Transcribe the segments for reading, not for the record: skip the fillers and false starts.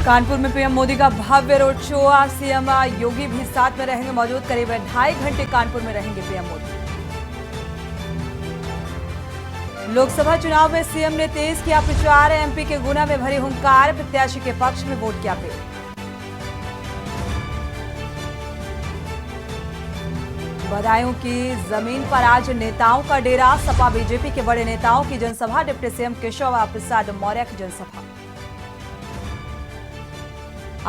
कानपुर में पीएम मोदी का भव्य road show. CM योगी भी साथ में रहेंगे मौजूद। करीब 2.5 घंटे कानपुर में रहेंगे पीएम मोदी। लोकसभा चुनाव में सीएम ने तेज किया प्रचार। एमपी के गुना में भरी हुंकार। प्रत्याशी के पक्ष में वोट किया अपील। बदायूं की जमीन पर आज नेताओं का डेरा। सपा बीजेपी के बड़े नेताओं की जनसभा। डिप्टी सीएम केशव प्रसाद मौर्य की जनसभा।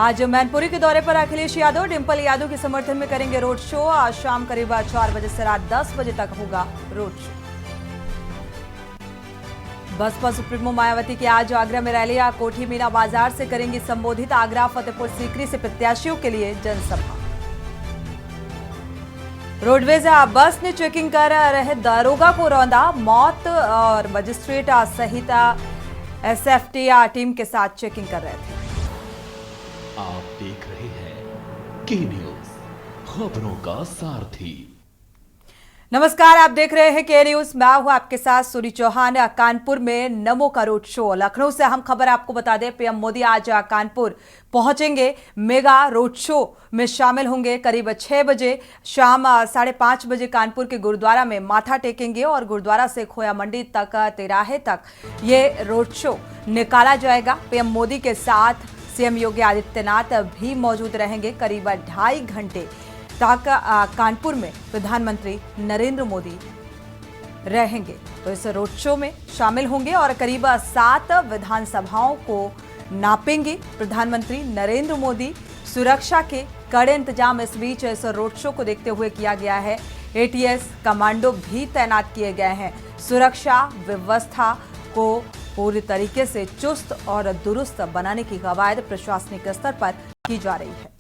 आज मैनपुरी के दौरे पर अखिलेश यादव। डिंपल यादव के समर्थन में करेंगे रोड शो। आज शाम करीब 4 बजे से रात 10 बजे तक होगा road show. Baspa supremo Mayawati की आज आगरा में रैली। कोठी मीना बाजार से करेंगी संबोधित। आगरा फतेहपुर सीकरी से प्रत्याशियों के लिए जनसभा। रोडवेज बस ने चेकिंग कर रहे दरोगा को रौंदा। मौत और मजिस्ट्रेट सहित एसएफटी टीम के साथ चेकिंग कर रहे थे। आप देख रहे हैं के न्यूज, खबरों का सारथी। नमस्कार, आप देख रहे हैं के न्यूज। मैं हूं आपके साथ सूरी चौहान। कानपुर में नमो का रोड शो। लखनऊ से हम खबर आपको बता दें, पीएम मोदी आज कानपुर पहुंचेंगे। मेगा रोड शो में शामिल होंगे। करीब 6 बजे शाम 5:30 बजे कानपुर के गुरुद्वारा में माथा टेकेंगे और गुरुद्वारा से खोया मंडी तक तिराहे तक ये रोड शो निकाला जाएगा। पीएम मोदी के साथ सीएम योगी आदित्यनाथ भी मौजूद रहेंगे। करीब 2.5 घंटे तक कानपुर में प्रधानमंत्री नरेंद्र मोदी रहेंगे, तो इस रोड शो में शामिल होंगे और करीब 7 विधानसभाओं को नापेंगे प्रधानमंत्री नरेंद्र मोदी। सुरक्षा के कड़े इंतजाम इस बीच इस रोड शो को देखते हुए किया गया है। एटीएस कमांडो भी तैनात किए गए हैं। सुरक्षा व्यवस्था को पूरी तरीके से चुस्त और दुरुस्त बनाने की कवायद प्रशासनिक स्तर पर की जा रही है।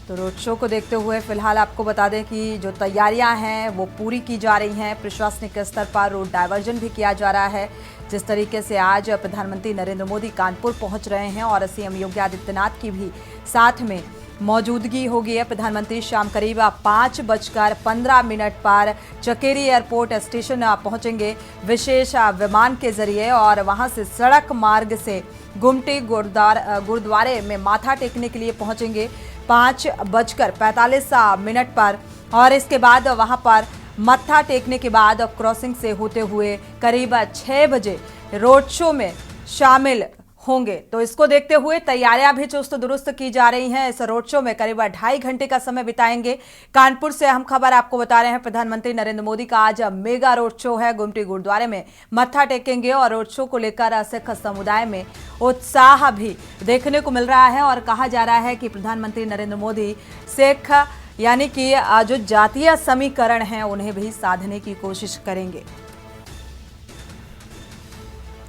तो रोड शो को देखते हुए फिलहाल आपको बता दें कि जो तैयारियां हैं वो पूरी की जा रही हैं। प्रशासनिक स्तर पर रोड डायवर्जन भी किया जा रहा है। जिस तरीके से आज प्रधानमंत्री नरेंद्र मोदी कानपुर पहुंच रहे हैं और सीएम योगी आदित्यनाथ की भी साथ में मौजूदगी होगी है। प्रधानमंत्री शाम करीब 5:15 पर चकेरी एयरपोर्ट स्टेशन पहुंचेंगे विशेष विमान के जरिए और वहां से सड़क मार्ग से गुमटी गुरुद्वारे में माथा टेकने के लिए पहुंचेंगे 5:45 पर और इसके बाद वहां पर मत्था टेकने के बाद क्रॉसिंग से होते हुए करीब 6 बजे रोड शो में शामिल होंगे। तो इसको देखते हुए तैयारियां भी चुस्त दुरुस्त की जा रही हैं। इस रोड शो में करीब 2.5 घंटे का समय बिताएंगे। कानपुर से हम खबर आपको बता रहे हैं, प्रधानमंत्री नरेंद्र मोदी का आज मेगा रोड शो है। गुमटी गुरुद्वारे में मत्था टेकेंगे और रोड शो को लेकर सिख समुदाय में उत्साह भी देखने को मिल रहा है और कहा जा रहा है कि प्रधानमंत्री नरेंद्र मोदी सिख यानी कि जो जातीय समीकरण है उन्हें भी साधने की कोशिश करेंगे।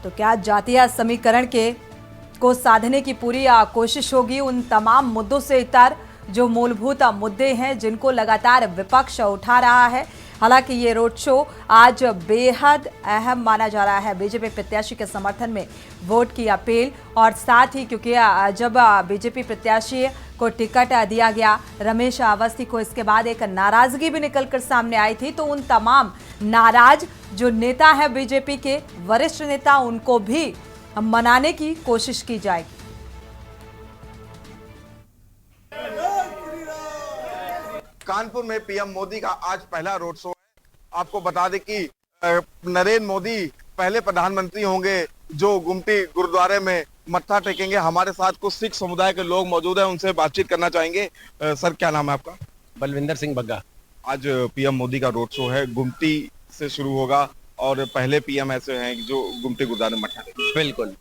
तो क्या जातीय समीकरण को साधने की पूरी कोशिश होगी? उन तमाम मुद्दों से इतर जो मूलभूत मुद्दे हैं जिनको लगातार विपक्ष उठा रहा है। हालांकि ये रोड शो आज बेहद अहम माना जा रहा है। बीजेपी प्रत्याशी के समर्थन में वोट की अपील और साथ ही क्योंकि जब बीजेपी प्रत्याशी को टिकट दिया गया रमेश अवस्थी को, इसके बाद एक नाराजगी भी निकलकर सामने आई थी। तो उन तमाम नाराज जो नेता है बीजेपी के वरिष्ठ नेता, उनको भी मनाने की कोशिश की जाएगी। कानपुर में पीएम मोदी का आज पहला रोड शो है। आपको बता दें कि नरेंद्र मोदी पहले प्रधानमंत्री होंगे जो गुमटी गुरुद्वारे में मत्था टेकेंगे। हमारे साथ कुछ सिख समुदाय के लोग मौजूद हैं, उनसे बातचीत करना चाहेंगे। सर, क्या नाम है आपका? बलविंदर सिंह बग्गा। आज पीएम मोदी का रोड शो है, गुमटी से शुरू होगा और पहले पीएम ऐसे हैं जो गुमटी गुरुद्वारे में मत्था टेकेंगे। बिल्कुल,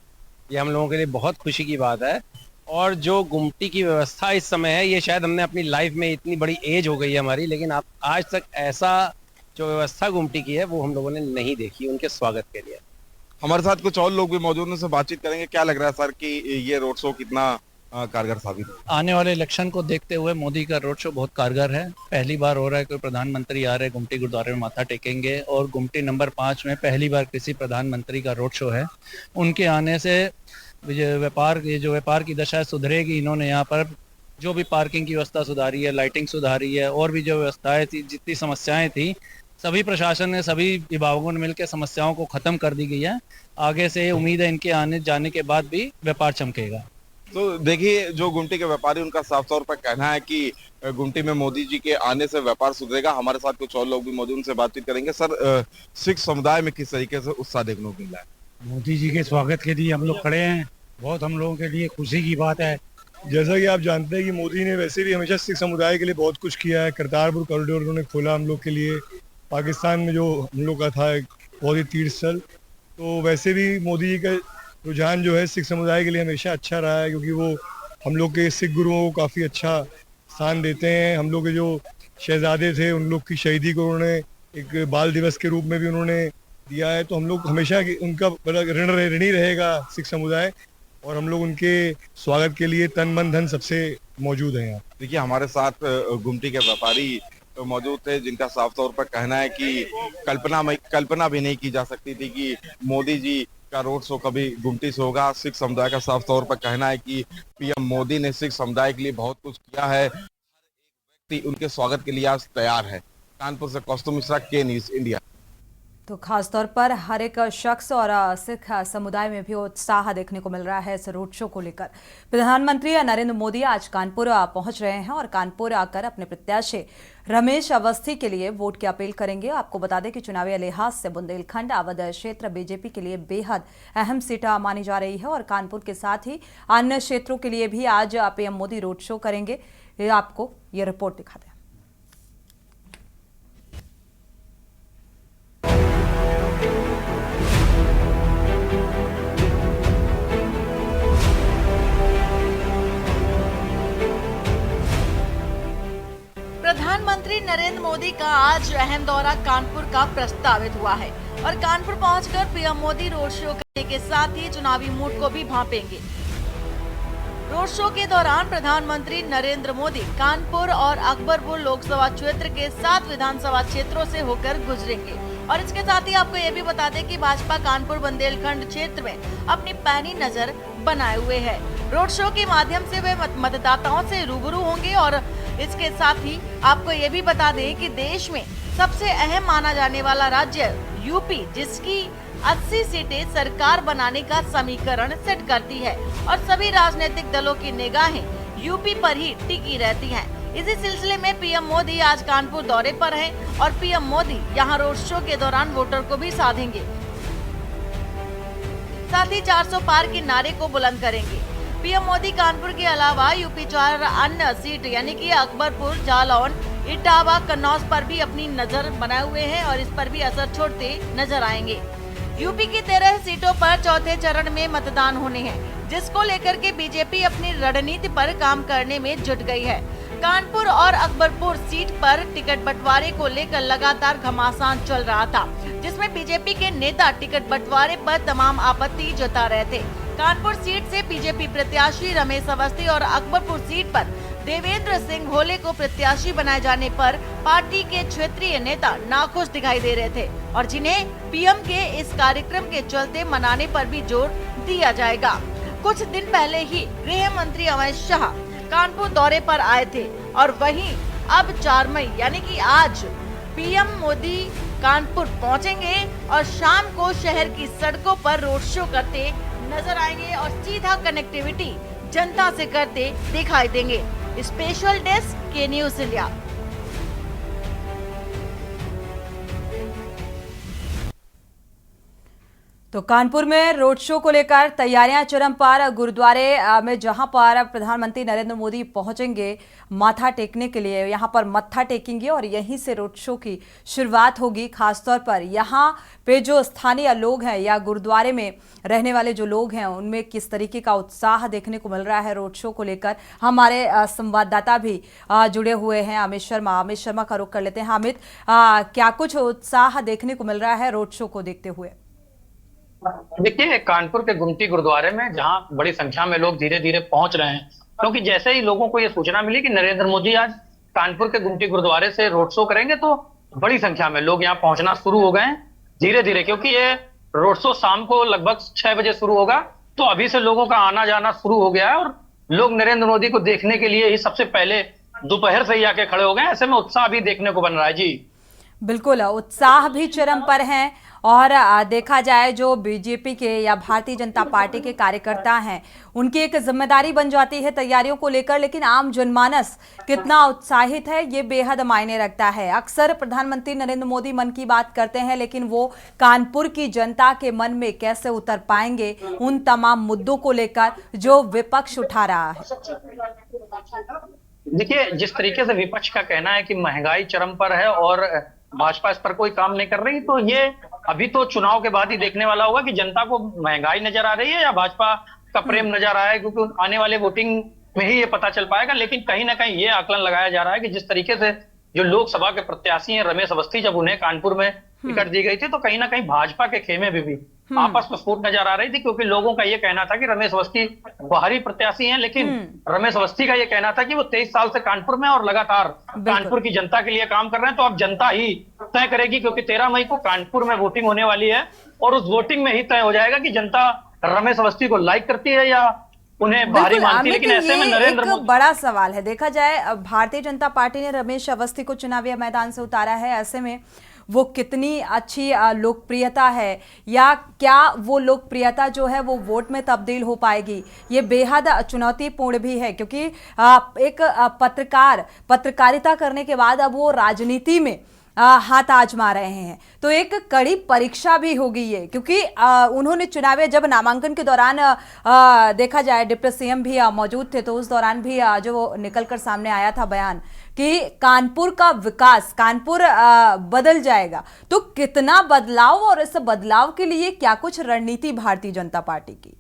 ये हम लोगों के लिए बहुत खुशी की बात है और जो गुमटी की व्यवस्था इस समय है, ये शायद हमने अपनी लाइफ में, इतनी बड़ी एज हो गई है हमारी, लेकिन आप आज तक ऐसा जो व्यवस्था गुमटी की है वो हम लोगों ने नहीं देखी उनके स्वागत के लिए। हमारे साथ कुछ और लोग भी मौजूद हैं, उनसे बातचीत करेंगे। क्या लग रहा है सर कि ये रोड शो कितना कारगर साबित हो? आने वाले इलेक्शन को देखते हुए मोदी का रोड शो बहुत कारगर है। पहली बार हो रहा है कोई प्रधानमंत्री आ रहे हैं, गुमटी गुरुद्वारे में माथा टेकेंगे और गुमटी नंबर 5 में पहली बार किसी प्रधानमंत्री का रोड शो है। उनके आने से ये जो व्यापार की दशा सुधरेगी। इन्होंने यहाँ पर जो भी पार्किंग की व्यवस्था सुधारी है, लाइटिंग सुधारी है और भी जो व्यवस्थाएं थी, जितनी समस्याएं थी, सभी प्रशासन ने, सभी विभागों ने मिलकर समस्याओं को खत्म कर दी गई है। आगे से उम्मीद है इनके आने जाने के बाद भी व्यापार चमकेगा। तो देखिए, जो गुमटी के व्यापारी, उनका साफ तौर पर कहना है कि गुमटी में मोदी जी के आने से व्यापार सुधरेगा। हमारे साथ कुछ और लोग भी मौजूद, उनसे बातचीत करेंगे। सर, सिख समुदाय में किस तरीके से उत्साह देखने को मिला है? मोदी जी के स्वागत के लिए हम लोग खड़े हैं। बहुत हम लोगों के लिए खुशी की बात है। जैसा कि आप जानते हैं कि मोदी ने वैसे भी हमेशा सिख समुदाय के लिए बहुत कुछ किया है। करतारपुर कॉरिडोर उन्होंने खोला हम लोग के लिए। पाकिस्तान में जो हम लोग का था बहुत ही तीर्थ स्थल, तो वैसे भी मोदी जी का रुझान जो है सिख समुदाय के लिए हमेशा अच्छा रहा है, क्योंकि वो हम लोग के सिख गुरुओं को काफ़ी अच्छा स्थान देते हैं। हम लोग के जो शहजादे थे उन लोग की शहीदी को उन्होंने एक बाल दिवस के रूप में भी उन्होंने दिया है। तो हम लोग हमेशा उनका बड़ा ऋणी रहेगा सिख समुदाय, और हम लोग उनके स्वागत के लिए तन मन धन सबसे मौजूद हैं यहाँ। देखिए, हमारे साथ गुमटी के व्यापारी मौजूद थे, जिनका साफ तौर पर कहना है कि कल्पना भी नहीं की जा सकती थी कि मोदी जी का रोड शो कभी गुमटी से होगा। सिख समुदाय का साफ तौर पर कहना है कि पीएम मोदी ने सिख समुदाय के लिए बहुत कुछ किया है। हर एक व्यक्ति उनके स्वागत के लिए आज तैयार है। कानपुर से कौस्तुभ मिश्रा, के न्यूज़ इंडिया। तो खास तौर पर हर एक शख्स और सिख समुदाय में भी उत्साह देखने को मिल रहा है इस रोड शो को लेकर। प्रधानमंत्री नरेंद्र मोदी आज कानपुर पहुंच रहे हैं और कानपुर आकर अपने प्रत्याशी रमेश अवस्थी के लिए वोट की अपील करेंगे। आपको बता दें कि चुनावी लिहाज से बुंदेलखंड अवध क्षेत्र बीजेपी के लिए बेहद अहम सीट मानी जा रही है और कानपुर के साथ ही अन्य क्षेत्रों के लिए भी आज पीएम मोदी रोड शो करेंगे। आपको ये रिपोर्ट दिखा दें। प्रधानमंत्री नरेंद्र मोदी का आज अहम दौरा कानपुर का प्रस्तावित हुआ है और कानपुर पहुंचकर पीएम मोदी रोड शो करने के साथ ही चुनावी मूड को भी भांपेंगे। रोड शो के दौरान प्रधानमंत्री नरेंद्र मोदी कानपुर और अकबरपुर लोकसभा क्षेत्र के 7 विधानसभा क्षेत्रों से होकर गुजरेंगे। और इसके साथ ही आपको ये भी बता दें कि भाजपा कानपुर बुंदेलखंड क्षेत्र में अपनी पैनी नजर बनाए हुए है। रोड शो के माध्यम से वे मतदाताओं से रूबरू होंगे और इसके साथ ही आपको ये भी बता दें कि देश में सबसे अहम माना जाने वाला राज्य यूपी, जिसकी 80 सीटें सरकार बनाने का समीकरण सेट करती है और सभी राजनीतिक दलों की निगाहें यूपी पर ही टिकी रहती हैं। इसी सिलसिले में पीएम मोदी आज कानपुर दौरे पर हैं और पीएम मोदी यहां रोड शो के दौरान वोटर को भी साधेंगे, साथ ही 400 पार के नारे को बुलंद करेंगे। पीएम मोदी कानपुर के अलावा यूपी 4 अन्य सीट यानी कि अकबरपुर, जालौन, इटावा, कन्नौज पर भी अपनी नजर बनाए हुए हैं और इस पर भी असर छोड़ते नजर आएंगे। यूपी की 13 सीटों पर चौथे चरण में मतदान होने हैं, जिसको लेकर के बीजेपी अपनी रणनीति पर काम करने में जुट गई है। कानपुर और अकबरपुर सीट पर टिकट बंटवारे को लेकर लगातार घमासान चल रहा था, जिसमें बीजेपी के नेता टिकट बंटवारे पर तमाम आपत्ति जता रहे थे। कानपुर सीट से बीजेपी प्रत्याशी रमेश अवस्थी और अकबरपुर सीट पर देवेंद्र सिंह होले को प्रत्याशी बनाए जाने पर पार्टी के क्षेत्रीय नेता नाखुश दिखाई दे रहे थे और जिन्हें पीएम के इस कार्यक्रम के चलते मनाने पर भी जोर दिया जाएगा। कुछ दिन पहले ही गृह मंत्री अमित शाह कानपुर दौरे पर आए थे और वहीं अब 4 मई यानी कि आज पीएम मोदी कानपुर पहुंचेंगे और शाम को शहर की सड़कों पर रोड शो करते नजर आएंगे और सीधा कनेक्टिविटी जनता से करते दिखाई देंगे। स्पेशल डेस्क, के न्यूज़ इंडिया। तो कानपुर में रोड शो को लेकर तैयारियां चरम पर। गुरुद्वारे में जहां पर प्रधानमंत्री नरेंद्र मोदी पहुंचेंगे माथा टेकने के लिए, यहां पर मत्था टेकेंगे और यहीं से रोड शो की शुरुआत होगी। खासतौर पर यहां पे जो स्थानीय लोग हैं या गुरुद्वारे में रहने वाले जो लोग हैं, उनमें किस तरीके का उत्साह देखने को मिल रहा है रोड शो को लेकर, हमारे संवाददाता भी जुड़े हुए हैं अमित शर्मा का रुख कर लेते हैं। अमित, क्या कुछ उत्साह देखने को मिल रहा है रोड शो को देखते हुए? देखिए, कानपुर के गुमटी गुरुद्वारे में जहां बड़ी संख्या में लोग धीरे धीरे पहुंच रहे हैं, क्योंकि जैसे ही लोगों को ये सूचना मिली कि नरेंद्र मोदी आज कानपुर के गुमटी गुरुद्वारे से रोड शो करेंगे, तो बड़ी संख्या में लोग यहाँ पहुंचना शुरू हो गए हैं धीरे धीरे। क्योंकि ये रोड शो शाम को लगभग 6 बजे शुरू होगा, तो अभी से लोगों का आना जाना शुरू हो गया है और लोग नरेंद्र मोदी को देखने के लिए ही सबसे पहले दोपहर से ही आके खड़े हो गए। ऐसे में उत्साह भी देखने को बन रहा है। जी बिल्कुल उत्साह भी चरम पर हैं और देखा जाए जो बीजेपी के या भारतीय जनता पार्टी के कार्यकर्ता हैं उनकी एक जिम्मेदारी बन जाती है तैयारियों को लेकर, लेकिन आम जनमानस कितना उत्साहित है ये बेहद मायने रखता है। अक्सर प्रधानमंत्री नरेंद्र मोदी मन की बात करते हैं, लेकिन वो कानपुर की जनता के मन में कैसे उतर पाएंगे उन तमाम मुद्दों को लेकर जो विपक्ष उठा रहा है। देखिए, जिस तरीके से विपक्ष का कहना है कि महंगाई चरम पर है और भाजपा इस पर कोई काम नहीं कर रही, तो ये अभी तो चुनाव के बाद ही देखने वाला होगा कि जनता को महंगाई नजर आ रही है या भाजपा का प्रेम नजर आ रहा है, क्योंकि आने वाले वोटिंग में ही ये पता चल पाएगा। लेकिन कहीं ना कहीं ये आकलन लगाया जा रहा है कि जिस तरीके से जो लोकसभा के प्रत्याशी हैं रमेश अवस्थी, जब उन्हें कानपुर में टिकट दी गई थी तो कहीं ना कहीं भाजपा के खेमे में भी आपस में फूट नजर आ रही थी, क्योंकि लोगों का ये कहना था कि रमेश अवस्थी बाहरी प्रत्याशी हैं, लेकिन रमेश अवस्थी का ये कहना था कि वो 23 साल से कानपुर में और लगातार कानपुर की जनता के लिए काम कर रहे हैं। तो अब जनता ही तय करेगी, क्योंकि 13 मई को कानपुर में वोटिंग होने वाली है और उस वोटिंग में ही तय हो जाएगा कि जनता रमेश अवस्थी को लाइक करती है या उन्हें बाहरी मानती है। लेकिन ऐसे में नरेंद्र मोदी, बड़ा सवाल है, देखा जाए भारतीय जनता पार्टी ने रमेश अवस्थी को चुनावी मैदान से उतारा है, ऐसे में वो कितनी अच्छी लोकप्रियता है या क्या वो लोकप्रियता जो है वो वोट में तब्दील हो पाएगी, ये बेहद चुनौतीपूर्ण भी है। क्योंकि एक पत्रकारिता करने के बाद अब वो राजनीति में हाथ आजमा रहे हैं, तो एक कड़ी परीक्षा भी होगी ये, क्योंकि उन्होंने चुनावी जब नामांकन के दौरान देखा जाए डिप्टी सीएम भी मौजूद थे, तो उस दौरान भी जो निकलकर सामने आया था बयान कि कानपुर का विकास, कानपुर बदल जाएगा। तो कितना बदलाव और इस बदलाव के लिए क्या कुछ रणनीति भारतीय जनता पार्टी की?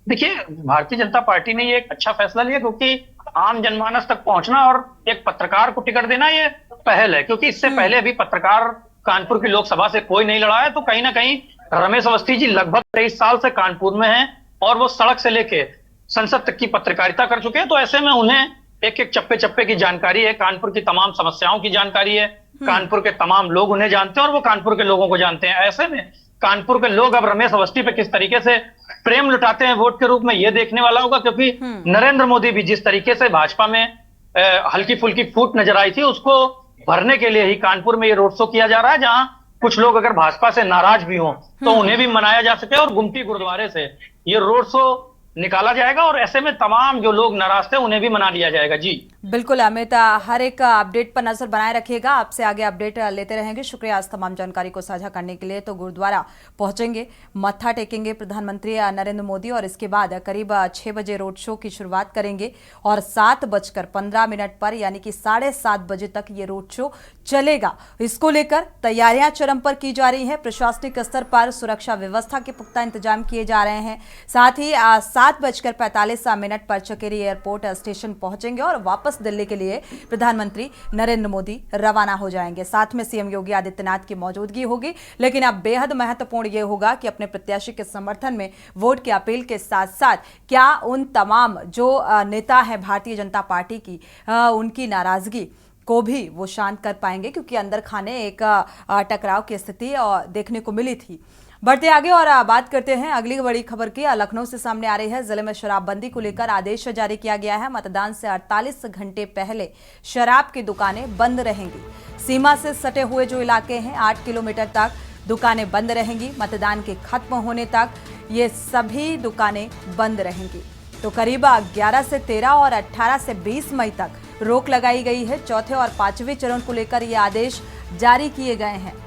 देखिए, भारतीय जनता पार्टी ने ये एक अच्छा फैसला लिया, क्योंकि आम जनमानस तक पहुंचना और एक पत्रकार को टिकट देना ये पहल है, क्योंकि इससे पहले अभी पत्रकार कानपुर की लोकसभा से कोई नहीं लड़ा है। तो कहीं ना कहीं रमेश अवस्थी जी लगभग 23 साल से कानपुर में हैं और वो सड़क से लेके संसद तक की पत्रकारिता कर चुके हैं। तो ऐसे में उन्हें एक एक चप्पे चप्पे की जानकारी है, कानपुर की तमाम समस्याओं की जानकारी है, कानपुर के तमाम लोग उन्हें जानते हैं और वो कानपुर के लोगों को जानते हैं। ऐसे में कानपुर के लोग अब रमेश अवस्थी पे किस तरीके से प्रेम लुटाते हैं वोट के रूप में, ये देखने वाला होगा। क्योंकि नरेंद्र मोदी भी जिस तरीके से भाजपा में हल्की फुल्की फूट नजर आई थी, उसको भरने के लिए ही कानपुर में ये रोड शो किया जा रहा है, जहां कुछ लोग अगर भाजपा से नाराज भी हों तो उन्हें भी मनाया जा सके और गुमटी गुरुद्वारे से ये रोड शो निकाला जाएगा और ऐसे में तमाम जो लोग नाराज थे उन्हें भी मना लिया जाएगा। जी बिल्कुल अमित, हर एक अपडेट पर नजर बनाए रखिएगा, आपसे आगे अपडेट लेते रहेंगे। शुक्रिया इस तमाम जानकारी को साझा करने के लिए। तो गुरुद्वारा पहुंचेंगे, मत्था टेकेंगे प्रधानमंत्री नरेंद्र मोदी और इसके बाद करीब 6 बजे रोड शो की शुरुआत करेंगे और 7:15 पर यानी कि 7:30 बजे तक ये रोड शो चलेगा। इसको लेकर तैयारियां चरम पर की जा रही हैं, प्रशासनिक स्तर पर सुरक्षा व्यवस्था के पुख्ता इंतजाम किए जा रहे हैं। साथ ही 7:45 पर चकेरी एयरपोर्ट स्टेशन पहुंचेंगे और वापस दिल्ली के लिए प्रधानमंत्री नरेंद्र मोदी रवाना हो जाएंगे। साथ में सीएम योगी आदित्यनाथ की मौजूदगी होगी। लेकिन अब बेहद महत्वपूर्ण यह होगा कि अपने प्रत्याशी के समर्थन में वोट की अपील के साथ साथ क्या उन तमाम जो नेता हैं भारतीय जनता पार्टी की उनकी नाराजगी को भी वो शांत कर पाएंगे, क्योंकि अंदर खाने एक टकराव की स्थिति देखने को मिली थी। बढ़ते आगे और बात करते हैं अगली बड़ी खबर की। लखनऊ से सामने आ रही है। जिले में शराबबंदी को लेकर आदेश जारी किया गया है। मतदान से 48 घंटे पहले शराब की दुकानें बंद रहेंगी। सीमा से सटे हुए जो इलाके हैं 8 किलोमीटर तक दुकानें बंद रहेंगी। मतदान के खत्म होने तक ये सभी दुकानें बंद रहेंगी। तो करीब 11 से 13 और 18 से 20 मई तक रोक लगाई गई है। चौथे और पांचवें चरण को लेकर ये आदेश जारी किए गए हैं।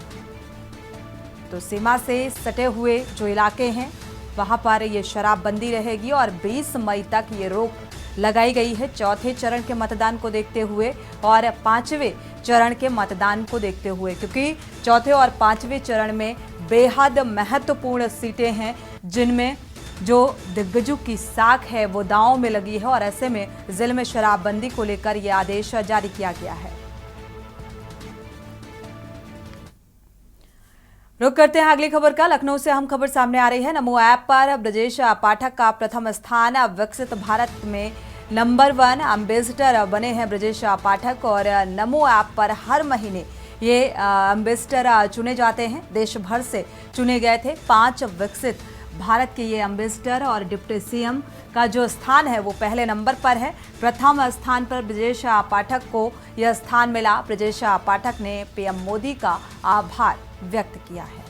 तो सीमा से सटे हुए जो इलाके हैं वहां पर ये शराबबंदी रहेगी और 20 मई तक ये रोक लगाई गई है। चौथे चरण के मतदान को देखते हुए और पांचवें चरण के मतदान को देखते हुए, क्योंकि चौथे और पांचवें चरण में बेहद महत्वपूर्ण सीटें हैं जिनमें जो दिग्गजों की साख है वो दांव में लगी है और ऐसे में जिले में शराबबंदी को लेकर यह आदेश जारी किया गया है। रुक करते हैं अगली खबर का। लखनऊ से अहम खबर सामने आ रही है। नमो ऐप पर ब्रजेश पाठक का प्रथम स्थान। विकसित भारत में नंबर 1 एम्बेसडर बने हैं ब्रजेश पाठक और नमो ऐप पर हर महीने ये एम्बेसडर चुने जाते हैं। देश भर से चुने गए थे 5 विकसित भारत के ये एम्बेसडर और डिप्टी सीएम का जो स्थान है वो पहले नंबर पर है। प्रथम स्थान पर ब्रजेश पाठक को यह स्थान मिला। ब्रजेश पाठक ने पीएम मोदी का आभार व्यक्त किया है।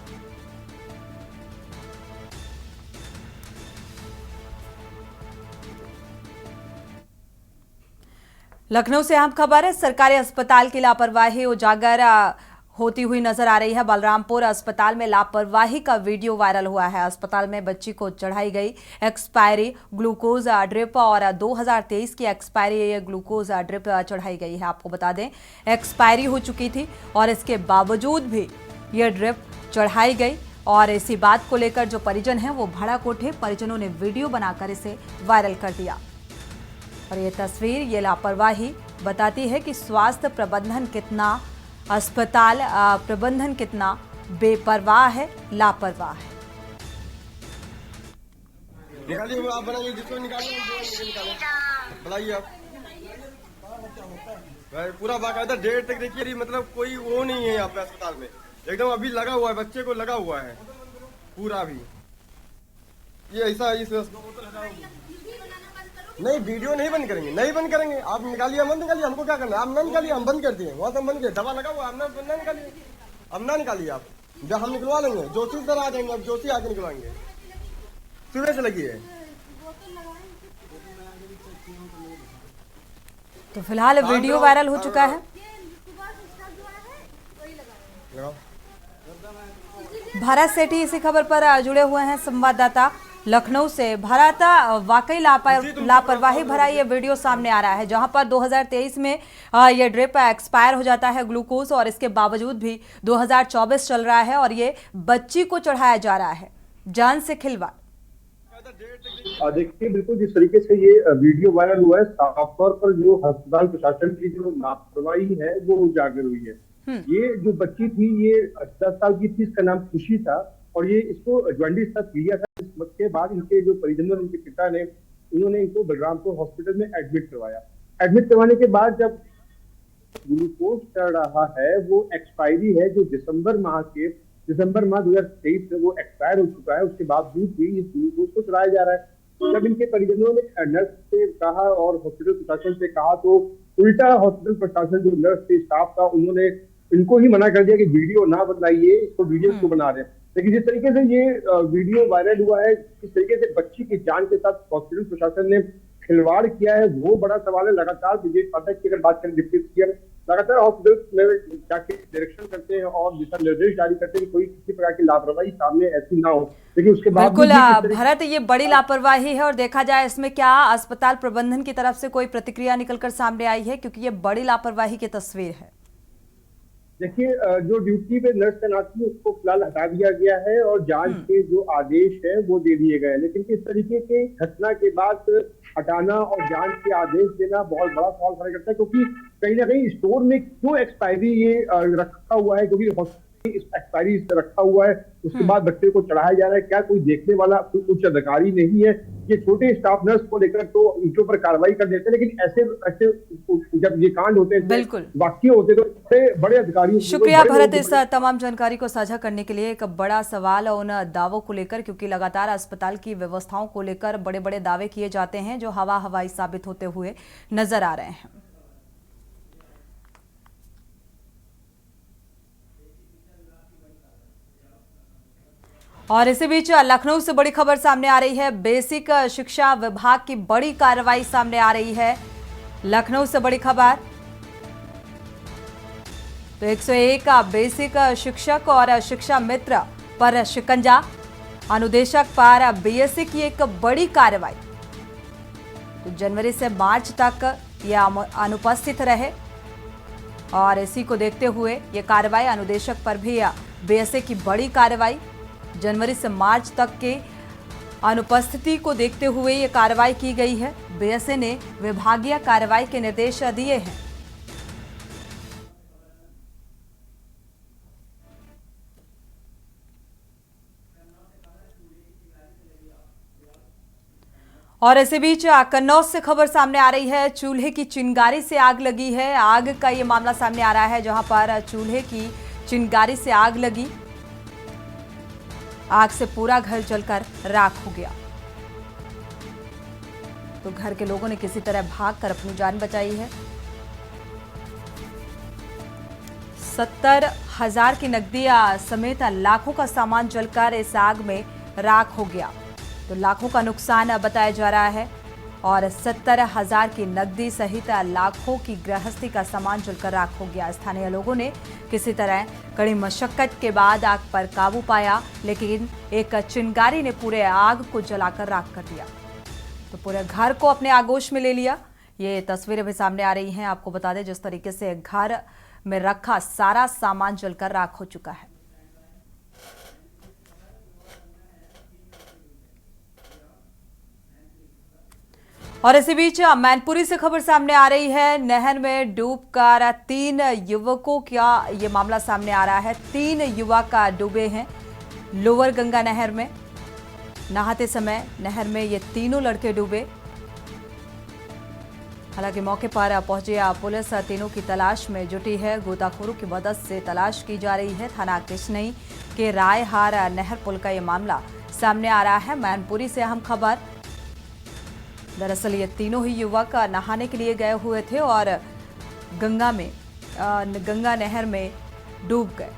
लखनऊ से अहम खबर है, सरकारी अस्पताल की लापरवाही उजागर होती हुई नजर आ रही है। बलरामपुर अस्पताल में लापरवाही का वीडियो वायरल हुआ है। अस्पताल में बच्ची को चढ़ाई गई एक्सपायरी ग्लूकोज ड्रिप और 2023 की एक्सपायरी ग्लूकोज ड्रिप चढ़ाई गई है। आपको बता दें एक्सपायरी हो चुकी थी और इसके बावजूद भी ये ड्रिप चढ़ाई गई और इसी बात को लेकर जो परिजन हैं वो भड़क उठे। परिजनों ने वीडियो बनाकर इसे वायरल कर दिया और ये तस्वीर, ये लापरवाही बताती है कि स्वास्थ्य प्रबंधन कितना, अस्पताल प्रबंधन कितना बेपरवाह है, लापरवाह है। निकालिए वो आप बनाइए, जिसको निकालिए बनाइए आप। पूरा बाकायदा डेट तक देखिए, मतलब कोई वो नहीं है यहाँ पे अस्पताल में, एकदम अभी लगा हुआ है, बच्चे को लगा हुआ है पूरा भी। ये ऐसा नहीं, वीडियो नहीं बंद करेंगे, नहीं बंद करेंगे। आप निकालिए, मत निकालिए, हमको क्या करना है? आप ना निकालिए, हम बंद कर दिए, वहाँ से हम बंद किए, दवा लगा हुआ, हम ना निकालिए, अब ना निकालिए आप, जब हम निकलवा लेंगे। जोशी सर आ जाएंगे, अब जोशी आके निकलवाएंगे, सुबह से लगी है। तो फिलहाल वीडियो वायरल हो चुका है। भारत सेठी इसी खबर पर जुड़े हुए हैं संवाददाता लखनऊ से। भारत, वाकई लापरवाही भरा ये वीडियो सामने आ रहा है, जहां पर 2023 में ये ड्रिप एक्सपायर हो जाता है ग्लूकोज और इसके बावजूद भी 2024 चल रहा है और ये बच्ची को चढ़ाया जा रहा है। जान से खिलवाड़। देखिए, बिल्कुल जिस तरीके से ये वीडियो वायरल हुआ है, साफ तौर पर जो अस्पताल प्रशासन की जो लापरवाही है वो उजागर हुई है। ये जो बच्ची थी, ये 10 साल की थी, इसका नाम खुशी था और ये इसको जॉन्डिस था, लिया था। इस वक्त के बाद इनके जो परिजनों, इनके पिता ने, उन्होंने इनको बलरामपुर हॉस्पिटल में एडमिट करवाया। एडमिट करवाने के बाद जब ग्लूकोज चढ़ रहा है, वो एक्सपायरी है जो दिसंबर माह 2023 में वो एक्सपायर हो चुका है, उसके बावजूद भी इस ग्लूकोज को चढ़ाया जा रहा है। जब इनके परिजनों ने नर्स से कहा और हॉस्पिटल प्रशासन से कहा, तो उल्टा हॉस्पिटल प्रशासन जो नर्स थे, स्टाफ था, उन्होंने इनको ही मना कर दिया कि वीडियो ना बनाइए, इसको वीडियो क्यों बना रहे हैं। लेकिन जिस तरीके से ये वीडियो वायरल हुआ है, किस तरीके से बच्ची की जान के साथ हॉस्पिटल प्रशासन ने खिलवाड़ किया है, वो बड़ा सवाल है। लगातार ब्रजेश पाठक की अगर बात करें, डिप्टी सीएम लगातार हॉस्पिटल में जाके डायरेक्शन करते हैं और दिशा निर्देश जारी करते हैं कि कोई किसी प्रकार की लापरवाही सामने ऐसी ना हो, लेकिन उसके बाद बिल्कुल भारत, ये बड़ी लापरवाही है और देखा जाए इसमें क्या अस्पताल प्रबंधन की तरफ से कोई प्रतिक्रिया निकलकर सामने आई है, क्योंकि ये बड़ी लापरवाही की तस्वीर है। देखिए, जो ड्यूटी पे नर्स तैनात थी उसको फिलहाल हटा दिया गया है और जांच के जो आदेश है वो दे दिए गए हैं, लेकिन इस तरीके के घटना के बाद हटाना और जांच के आदेश देना बहुत बड़ा सवाल खड़ा करता है, क्योंकि कहीं ना कहीं स्टोर में क्यों एक्सपायरी ये रखा हुआ है, क्योंकि एक्सपायरी रखा हुआ है, उसके बाद बच्चे को चढ़ाया जा रहा है। क्या कोई देखने वाला कोई उच्च अधिकारी नहीं है? ये छोटे स्टाफ नर्स को लेकर तो इनके ऊपर कार्रवाई कर देते हैं, लेकिन ऐसे जब ये कांड होते हैं, बिल्कुल वाकई होते तो बड़े अधिकारी। शुक्रिया भरत इस तमाम जानकारी को साझा करने के लिए। एक बड़ा सवाल उन दावों को लेकर, क्योंकि लगातार अस्पताल की व्यवस्थाओं को लेकर बड़े बड़े दावे किए जाते हैं जो हवाई साबित होते हुए नजर आ रहे हैं। और इसी बीच लखनऊ से बड़ी खबर सामने आ रही है। बेसिक शिक्षा विभाग की बड़ी कार्रवाई सामने आ रही है। लखनऊ से बड़ी खबर, तो 101 बेसिक शिक्षक और शिक्षा मित्र पर शिकंजा, अनुदेशक पर बीएसए की एक बड़ी कार्रवाई। तो जनवरी से मार्च तक यह अनुपस्थित रहे और इसी को देखते हुए यह कार्रवाई, अनुदेशक पर भी बीएसए की बड़ी कार्रवाई। जनवरी से मार्च तक के अनुपस्थिति को देखते हुए ये कार्रवाई की गई है। बीएसए ने विभागीय कार्रवाई के निर्देश दिए हैं। और इसी बीच कन्नौज से खबर सामने आ रही है। चूल्हे की चिंगारी से आग लगी है। आग का ये मामला सामने आ रहा है, जहां पर चूल्हे की चिंगारी से आग लगी। आग से पूरा घर जलकर राख हो गया। तो घर के लोगों ने किसी तरह भागकर अपनी जान बचाई है। 70,000 की नकदी समेत लाखों का सामान जलकर इस आग में राख हो गया। तो लाखों का नुकसान बताया जा रहा है और 70,000 की नकदी सहित लाखों की गृहस्थी का सामान जलकर राख हो गया। स्थानीय लोगों ने किसी तरह कड़ी मशक्कत के बाद आग पर काबू पाया, लेकिन एक चिंगारी ने पूरे आग को जलाकर राख कर दिया। तो पूरे घर को अपने आगोश में ले लिया। ये तस्वीरें भी सामने आ रही हैं। आपको बता दें जिस तरीके से घर में रखा सारा सामान जलकर राख हो चुका है। और इसी बीच मैनपुरी से खबर सामने आ रही है। नहर में डूबकर 3 युवकों का ये मामला सामने आ रहा है। 3 युवक डूबे हैं लोअर गंगा नहर में। नहाते समय नहर में ये तीनों लड़के डूबे। हालांकि मौके पर पहुंची पुलिस तीनों की तलाश में जुटी है। गोताखोरों की मदद से तलाश की जा रही है। थाना किशनई के रायहार नहर पुल का ये मामला सामने आ रहा है। मैनपुरी से अहम खबर। दरअसल ये तीनों ही युवक नहाने के लिए गए हुए थे और गंगा नहर में डूब गए।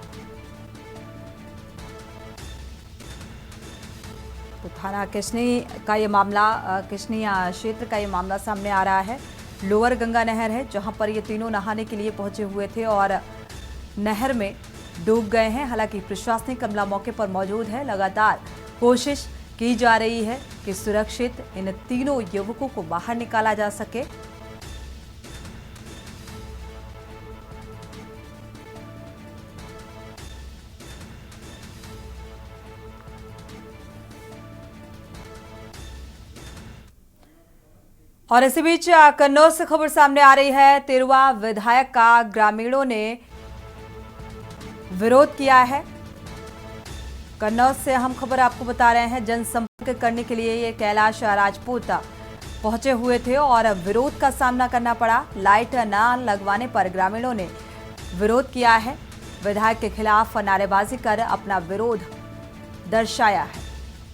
तो थाना किशनई का ये मामला, किशनई क्षेत्र का ये मामला सामने आ रहा है। लोअर गंगा नहर है जहां पर ये तीनों नहाने के लिए पहुंचे हुए थे और नहर में डूब गए हैं। हालांकि प्रशासनिक अमला मौके पर मौजूद है। लगातार कोशिश की जा रही है कि सुरक्षित इन तीनों युवकों को बाहर निकाला जा सके। और इसी बीच कन्नौज से खबर सामने आ रही है। तिरुवा विधायक का ग्रामीणों ने विरोध किया है। कन्नौज से हम खबर आपको बता रहे हैं। जनसंपर्क करने के लिए ये कैलाश राजपूत पहुंचे हुए थे और विरोध का सामना करना पड़ा। लाइट न लगवाने पर ग्रामीणों ने विरोध किया है। विधायक के खिलाफ नारेबाजी कर अपना विरोध दर्शाया है।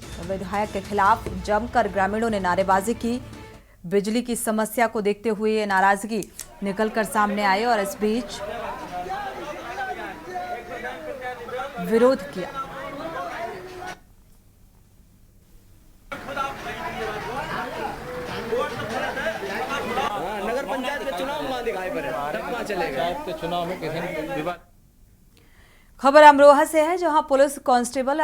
तो विधायक के खिलाफ जमकर ग्रामीणों ने नारेबाजी की। बिजली की समस्या को देखते हुए ये नाराजगी निकलकर सामने आई और इस बीच विरोध किया। नगर पंचायत के चुनाव वहां दिखाई पड़े, तब वहां चलेगा। पंचायत के चुनाव में किसी विवाद। खबर अमरोहा से है जहां पुलिस कांस्टेबल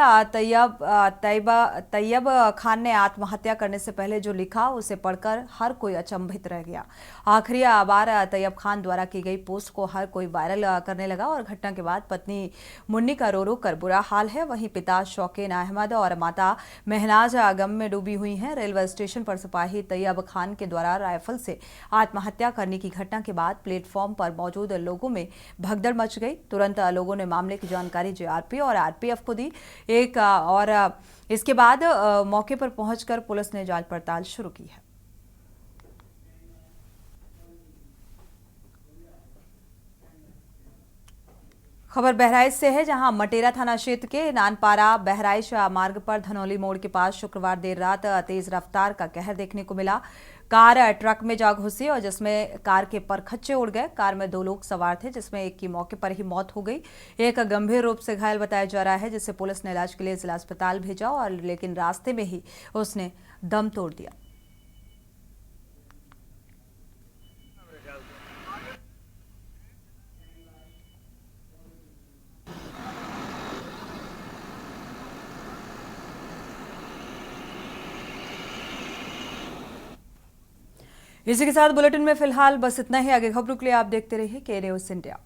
तैयब खान ने आत्महत्या करने से पहले जो लिखा उसे पढ़कर हर कोई अचंभित रह गया। आखिरी बार तैयब खान द्वारा की गई पोस्ट को हर कोई वायरल करने लगा और घटना के बाद पत्नी मुन्नी का रो रो कर बुरा हाल है। वहीं पिता शौकीन अहमद और माता महनाज गम में डूबी हुई हैं। रेलवे स्टेशन पर सिपाही तैयब खान के द्वारा राइफल से आत्महत्या करने की घटना के बाद प्लेटफॉर्म पर मौजूद लोगों में भगदड़ मच गई। तुरंत लोगों ने मामले की जानकारी जेआरपी और आरपीएफ को दी। और इसके बाद मौके पर पहुंचकर पुलिस ने जांच पड़ताल शुरू की है। खबर बहराइच से है जहां मटेरा थाना क्षेत्र के नानपारा बहराइच मार्ग पर धनौली मोड़ के पास शुक्रवार देर रात तेज रफ्तार का कहर देखने को मिला। कार ट्रक में जा घुसी और जिसमें कार के परखच्चे उड़ गए। कार में 2 लोग सवार थे जिसमें एक की मौके पर ही मौत हो गई। एक गंभीर रूप से घायल बताया जा रहा है जिसे पुलिस ने इलाज के लिए जिला अस्पताल भेजा और लेकिन रास्ते में ही उसने दम तोड़ दिया। इसी के साथ बुलेटिन में फिलहाल बस इतना ही। आगे खबरों के लिए आप देखते रहिए के न्यूज़ इंडिया।